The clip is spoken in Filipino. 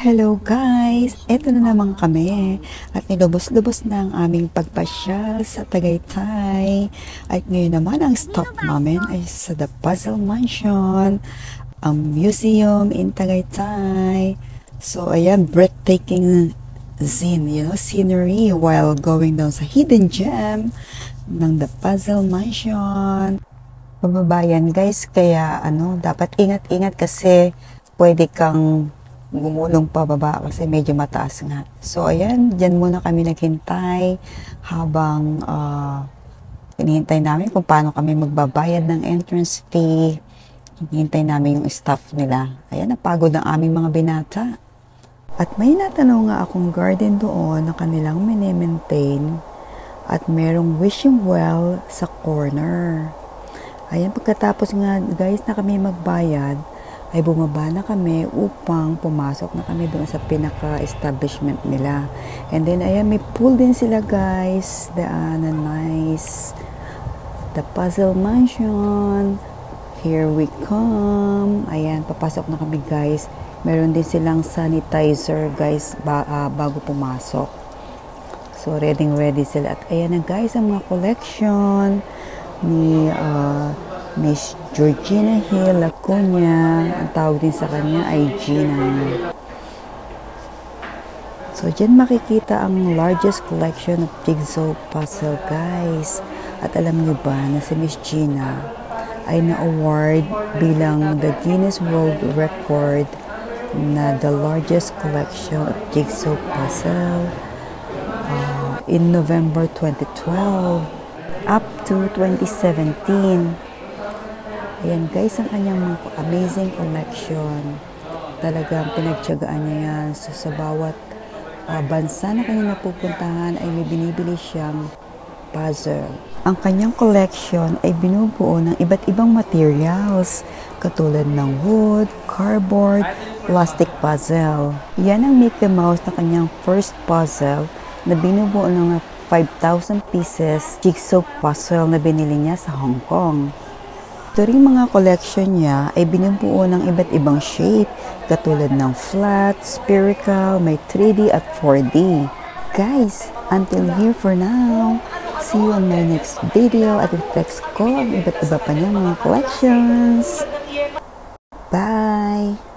Hello guys! Eto na naman kami at nilubos-lubos na ang aming pagpasyal sa Tagaytay. At ngayon naman ang stop namin ay sa The Puzzle Mansion, ang museum in Tagaytay. So ayan, breathtaking scenery while going down sa hidden gem ng The Puzzle Mansion. Pababayan guys, kaya dapat ingat-ingat kasi pwede kang gumulong pababa kasi medyo mataas nga. So, ayan, dyan muna kami naghintay habang hinihintay namin kung paano kami magbabayad ng entrance fee. Hinihintay namin yung staff nila. Ayan, napagod ang aming mga binata. At may natanong nga akong garden doon na kanilang mini-maintain at merong wishing well sa corner. Ayan, pagkatapos nga guys na kami magbayad, ay bumaba na kami upang pumasok na kami doon sa pinaka-establishment nila. And then, ayan, may pool din sila guys. Nice. The Puzzle Mansion. Here we come. Ayan, papasok na kami guys. Meron din silang sanitizer guys bago pumasok. So, ready sila. At ayan na guys, ang mga collection ni Miss Georgina Hill Lacuna. Ang tawag din sa kanya ay Gina. So, dyan makikita ang largest collection of jigsaw puzzle, guys. At alam nyo ba na si Miss Gina ay na-award bilang the Guinness World Record na the largest collection of jigsaw puzzle in November 2012 up to 2017. Ayan guys, ang kanyang mga amazing collection. Talagang pinagtiyagaan niya yan. So, sa bawat bansa na kanyang napupuntahan ay may binibili siyang puzzle. Ang kanyang collection ay binubuo ng iba't ibang materials katulad ng wood, cardboard, plastic puzzle. Yan ang Mickey Mouse na kanyang first puzzle na binubuo ng 5,000 pieces jigsaw puzzle na binili niya sa Hong Kong. Ito rin mga collection niya ay binubuo ng iba't ibang shape katulad ng flat, spherical, may 3D at 4D. Guys, until here for now. See you on my next video at i-flex ko ang iba't iba pa niyang mga collections. Bye!